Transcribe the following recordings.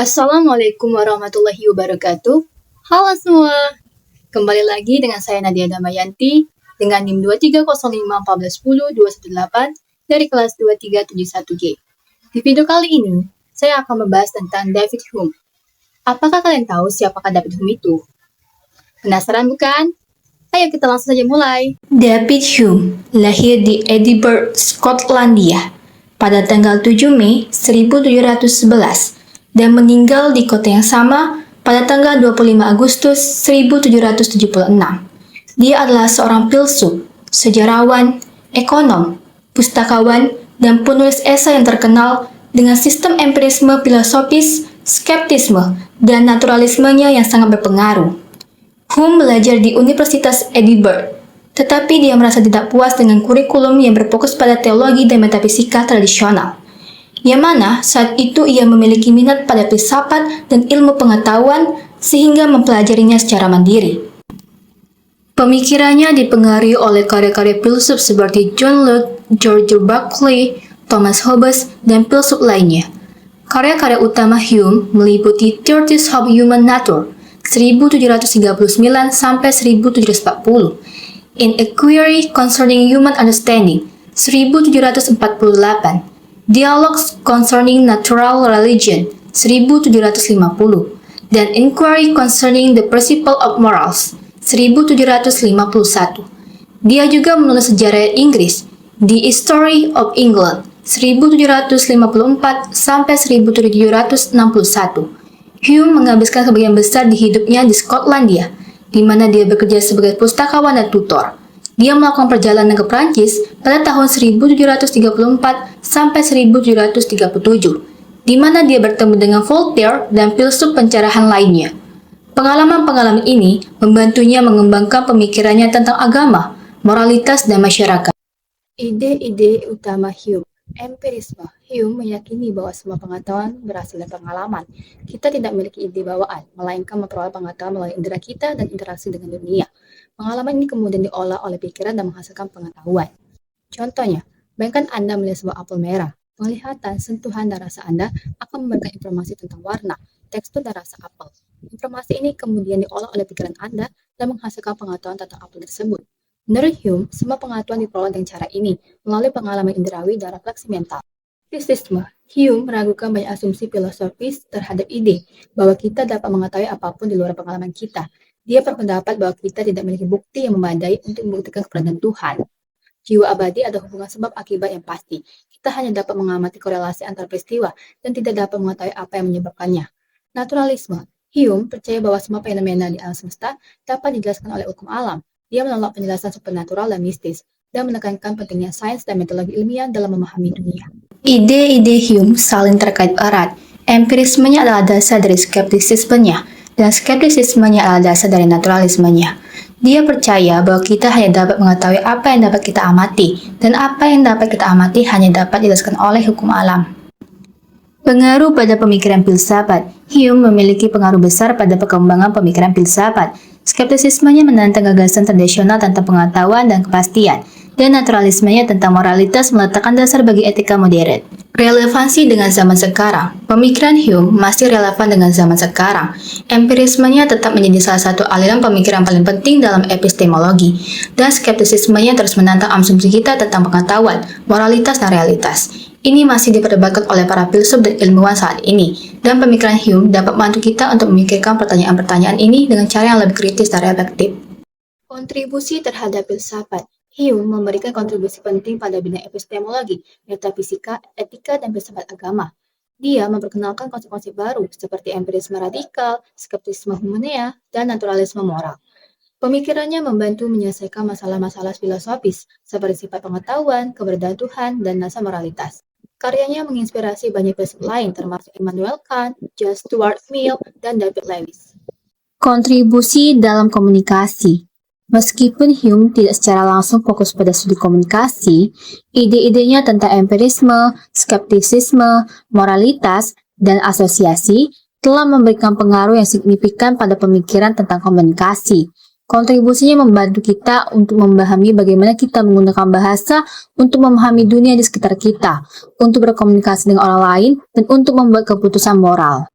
Assalamualaikum warahmatullahi wabarakatuh. Halo semua, kembali lagi dengan saya Nadia Damayanti dengan NIM 23051410 dari kelas 2371G. Di video kali ini, saya akan membahas tentang David Hume. Apakah kalian tahu siapakah David Hume itu? Penasaran bukan? Ayo kita langsung saja mulai. David Hume lahir di Edinburgh, Skotlandia pada tanggal 7 Mei 1711 dan meninggal di kota yang sama pada tanggal 25 Agustus 1776. Dia adalah seorang filsuf, sejarawan, ekonom, pustakawan, dan penulis esai yang terkenal dengan sistem empirisme filosofis, skeptisme, dan naturalismenya yang sangat berpengaruh. Hume belajar di Universitas Edinburgh, tetapi dia merasa tidak puas dengan kurikulum yang berfokus pada teologi dan metafisika tradisional, yang mana saat itu ia memiliki minat pada filsafat dan ilmu pengetahuan sehingga mempelajarinya secara mandiri. Pemikirannya dipengaruhi oleh karya-karya filsuf seperti John Locke, George Berkeley, Thomas Hobbes, dan filsuf lainnya. Karya-karya utama Hume meliputi Theories of Human Nature 1739 sampai 1740, Inquiry Concerning Human Understanding 1748, Dialogues Concerning Natural Religion 1750, dan Inquiry Concerning the Principle of Morals 1751. Dia juga menulis sejarah Inggris, The History of England 1754 sampai 1761. Hume menghabiskan sebagian besar di hidupnya di Skotlandia, di mana dia bekerja sebagai pustakawan dan tutor. Dia melakukan perjalanan ke Prancis pada tahun 1734 sampai 1737, di mana dia bertemu dengan Voltaire dan filsuf pencerahan lainnya. Pengalaman-pengalaman ini membantunya mengembangkan pemikirannya tentang agama, moralitas, dan masyarakat. Ide-ide utama Hume. Empirisme. Hume meyakini bahwa semua pengetahuan berasal dari pengalaman. Kita tidak memiliki ide bawaan, melainkan memperoleh pengetahuan melalui indera kita dan interaksi dengan dunia. Pengalaman ini kemudian diolah oleh pikiran dan menghasilkan pengetahuan. Contohnya, bayangkan Anda melihat sebuah apel merah. Penglihatan, sentuhan, dan rasa Anda akan memberikan informasi tentang warna, tekstur, dan rasa apel. Informasi ini kemudian diolah oleh pikiran Anda dan menghasilkan pengetahuan tentang apel tersebut. Menurut Hume, semua pengetahuan diperoleh dengan cara ini, melalui pengalaman indrawi dan refleksi mental. Skeptisisme. Hume meragukan banyak asumsi filosofis terhadap ide bahwa kita dapat mengetahui apapun di luar pengalaman kita. Dia berpendapat bahwa kita tidak memiliki bukti yang memadai untuk membuktikan keberadaan Tuhan. Jiwa abadi adalah hubungan sebab akibat yang pasti. Kita hanya dapat mengamati korelasi antar peristiwa dan tidak dapat mengetahui apa yang menyebabkannya. Naturalisme. Hume percaya bahwa semua fenomena di alam semesta dapat dijelaskan oleh hukum alam. Dia menolak penjelasan supernatural dan mistis, dan menekankan pentingnya sains dan metodologi ilmiah dalam memahami dunia. Ide-ide Hume saling terkait erat. Empirismenya adalah dasar dari skeptisismenya, dan skeptisismenya adalah dasar dari naturalismenya. Dia percaya bahwa kita hanya dapat mengetahui apa yang dapat kita amati, dan apa yang dapat kita amati hanya dapat dijelaskan oleh hukum alam. Pengaruh pada pemikiran filsafat. Hume memiliki pengaruh besar pada perkembangan pemikiran filsafat. Skeptisismenya menantang gagasan tradisional tentang pengetahuan dan kepastian, dan naturalismenya tentang moralitas meletakkan dasar bagi etika modern. Relevansi dengan zaman sekarang. Pemikiran Hume masih relevan dengan zaman sekarang. Empirismenya tetap menjadi salah satu aliran pemikiran paling penting dalam epistemologi, dan skeptisismenya terus menantang asumsi kita tentang pengetahuan, moralitas, dan realitas. Ini masih diperdebatkan oleh para filsuf dan ilmuwan saat ini, dan pemikiran Hume dapat membantu kita untuk memikirkan pertanyaan-pertanyaan ini dengan cara yang lebih kritis dan efektif. Kontribusi terhadap filsafat. Hume memberikan kontribusi penting pada bidang epistemologi, metafisika, etika, dan filsafat agama. Dia memperkenalkan konsep-konsep baru seperti empirisme radikal, skeptisisme humanea, dan naturalisme moral. Pemikirannya membantu menyelesaikan masalah-masalah filosofis seperti sifat pengetahuan, keberadaan Tuhan, dan dasar moralitas. Karyanya menginspirasi banyak filsuf lain termasuk Immanuel Kant, John Stuart Mill, dan David Lewis. Kontribusi dalam komunikasi. Meskipun Hume tidak secara langsung fokus pada studi komunikasi, ide-idenya tentang empirisme, skeptisisme, moralitas, dan asosiasi telah memberikan pengaruh yang signifikan pada pemikiran tentang komunikasi. Kontribusinya membantu kita untuk memahami bagaimana kita menggunakan bahasa untuk memahami dunia di sekitar kita, untuk berkomunikasi dengan orang lain, dan untuk membuat keputusan moral.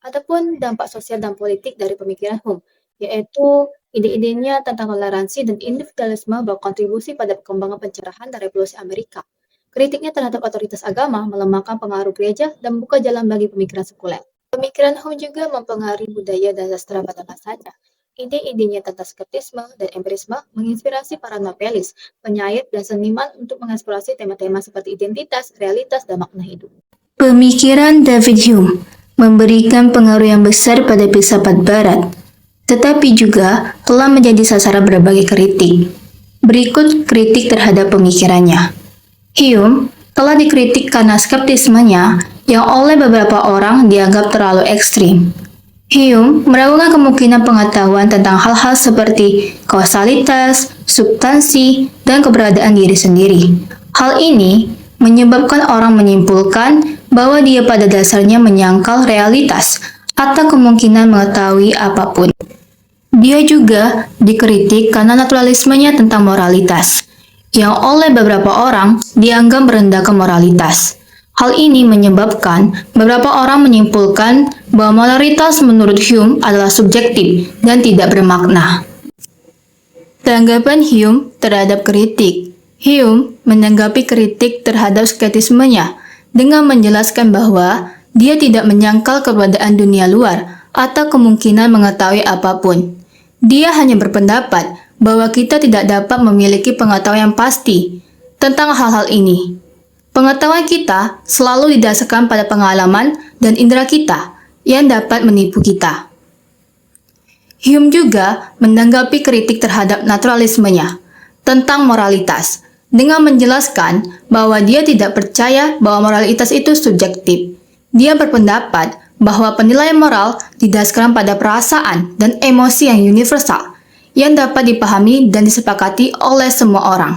Adapun dampak sosial dan politik dari pemikiran Hume, yaitu ide-idenya tentang toleransi dan individualisme berkontribusi pada perkembangan pencerahan dan revolusi Amerika. Kritiknya terhadap otoritas agama melemahkan pengaruh gereja dan membuka jalan bagi pemikiran sekuler. Pemikiran Hume juga mempengaruhi budaya dan sastra pada masanya. Ide-idenya tentang skeptisme dan empirisme menginspirasi para novelis, penyair, dan seniman untuk mengeksplorasi tema-tema seperti identitas, realitas, dan makna hidup. Pemikiran David Hume memberikan pengaruh yang besar pada filsafat barat, tetapi juga telah menjadi sasaran berbagai kritik. Berikut kritik terhadap pemikirannya. Hume telah dikritik karena skeptismenya yang oleh beberapa orang dianggap terlalu ekstrim. Hume meragukan kemungkinan pengetahuan tentang hal-hal seperti kausalitas, substansi, dan keberadaan diri sendiri. Hal ini menyebabkan orang menyimpulkan bahwa dia pada dasarnya menyangkal realitas atau kemungkinan mengetahui apapun. Dia juga dikritik karena naturalismenya tentang moralitas, yang oleh beberapa orang dianggap merendahkan moralitas. Hal ini menyebabkan beberapa orang menyimpulkan bahwa moralitas menurut Hume adalah subjektif dan tidak bermakna. Tanggapan Hume terhadap kritik. Hume menanggapi kritik terhadap skeptismenya dengan menjelaskan bahwa dia tidak menyangkal keberadaan dunia luar atau kemungkinan mengetahui apapun. Dia hanya berpendapat bahwa kita tidak dapat memiliki pengetahuan yang pasti tentang hal-hal ini. Pengetahuan kita selalu didasarkan pada pengalaman dan indera kita yang dapat menipu kita. Hume juga menanggapi kritik terhadap naturalismenya tentang moralitas dengan menjelaskan bahwa dia tidak percaya bahwa moralitas itu subjektif. Dia berpendapat bahwa penilaian moral didasarkan pada perasaan dan emosi yang universal yang dapat dipahami dan disepakati oleh semua orang.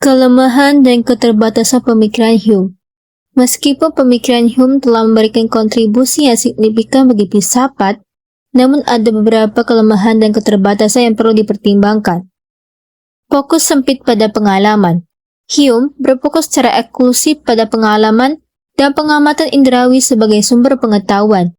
Kelemahan dan keterbatasan pemikiran Hume. Meskipun pemikiran Hume telah memberikan kontribusi yang signifikan bagi filsafat, namun ada beberapa kelemahan dan keterbatasan yang perlu dipertimbangkan. Fokus sempit pada pengalaman. Hume berfokus secara eksklusif pada pengalaman dan pengamatan indrawi sebagai sumber pengetahuan.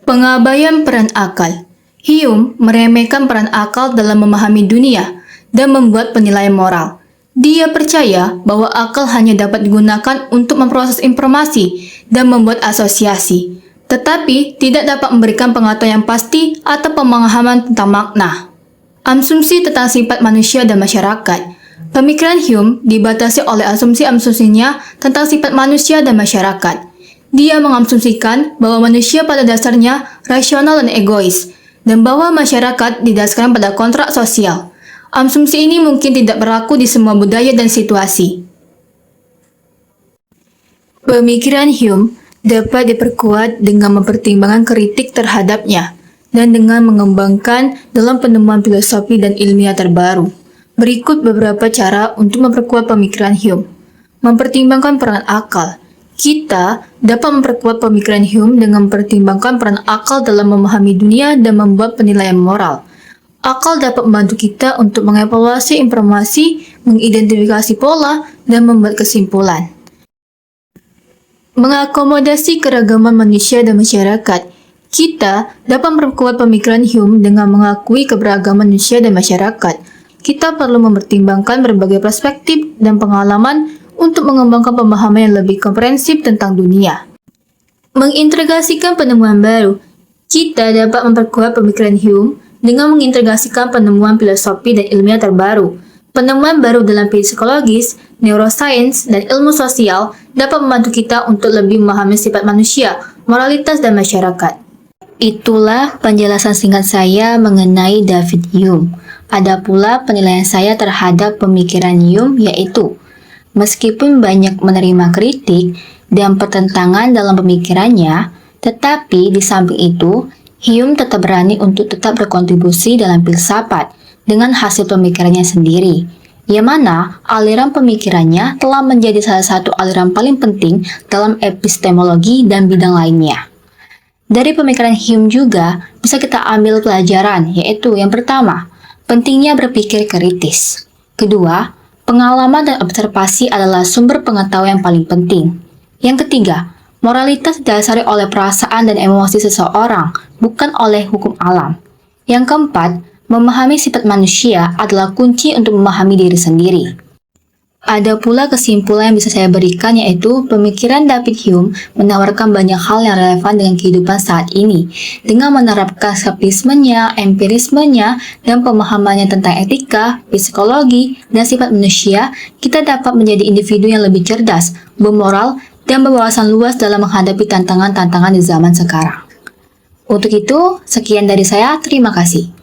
Pengabaian peran akal. Hume meremehkan peran akal dalam memahami dunia dan membuat penilaian moral. Dia percaya bahwa akal hanya dapat digunakan untuk memproses informasi dan membuat asosiasi, tetapi tidak dapat memberikan pengetahuan yang pasti atau pemahaman tentang makna. Asumsi tentang sifat manusia dan masyarakat. Pemikiran Hume dibatasi oleh asumsi-asumsinya tentang sifat manusia dan masyarakat. Dia mengasumsikan bahwa manusia pada dasarnya rasional dan egois, dan bahwa masyarakat didasarkan pada kontrak sosial. Asumsi ini mungkin tidak berlaku di semua budaya dan situasi. Pemikiran Hume dapat diperkuat dengan mempertimbangkan kritik terhadapnya dan dengan mengembangkan dalam penemuan filosofi dan ilmiah terbaru. Berikut beberapa cara untuk memperkuat pemikiran Hume. Mempertimbangkan peran akal. Kita dapat memperkuat pemikiran Hume dengan mempertimbangkan peran akal dalam memahami dunia dan membuat penilaian moral. Akal dapat membantu kita untuk mengevaluasi informasi, mengidentifikasi pola, dan membuat kesimpulan. Mengakomodasi keragaman manusia dan masyarakat. Kita dapat memperkuat pemikiran Hume dengan mengakui keberagaman manusia dan masyarakat. Kita perlu mempertimbangkan berbagai perspektif dan pengalaman untuk mengembangkan pemahaman yang lebih komprehensif tentang dunia. Mengintegrasikan penemuan baru. Kita dapat memperkuat pemikiran Hume dengan mengintegrasikan penemuan filosofi dan ilmiah terbaru. Penemuan baru dalam psikologis, neuroscience, dan ilmu sosial dapat membantu kita untuk lebih memahami sifat manusia, moralitas, dan masyarakat. Itulah penjelasan singkat saya mengenai David Hume. Ada pula penilaian saya terhadap pemikiran Hume, yaitu meskipun banyak menerima kritik dan pertentangan dalam pemikirannya, tetapi di samping itu, Hume tetap berani untuk tetap berkontribusi dalam filsafat dengan hasil pemikirannya sendiri, yang mana aliran pemikirannya telah menjadi salah satu aliran paling penting dalam epistemologi dan bidang lainnya. Dari pemikiran Hume juga bisa kita ambil pelajaran, yaitu yang pertama, pentingnya berpikir kritis. Kedua, pengalaman dan observasi adalah sumber pengetahuan yang paling penting. Yang ketiga, Moralitas didasari oleh perasaan dan emosi seseorang, bukan oleh hukum alam. Yang keempat, memahami sifat manusia adalah kunci untuk memahami diri sendiri. Ada pula kesimpulan yang bisa saya berikan, yaitu pemikiran David Hume menawarkan banyak hal yang relevan dengan kehidupan saat ini. Dengan menerapkan skeptismenya, empirismenya, dan pemahamannya tentang etika, psikologi, dan sifat manusia, kita dapat menjadi individu yang lebih cerdas, bermoral, dan berwawasan luas dalam menghadapi tantangan-tantangan di zaman sekarang. Untuk itu, sekian dari saya, terima kasih.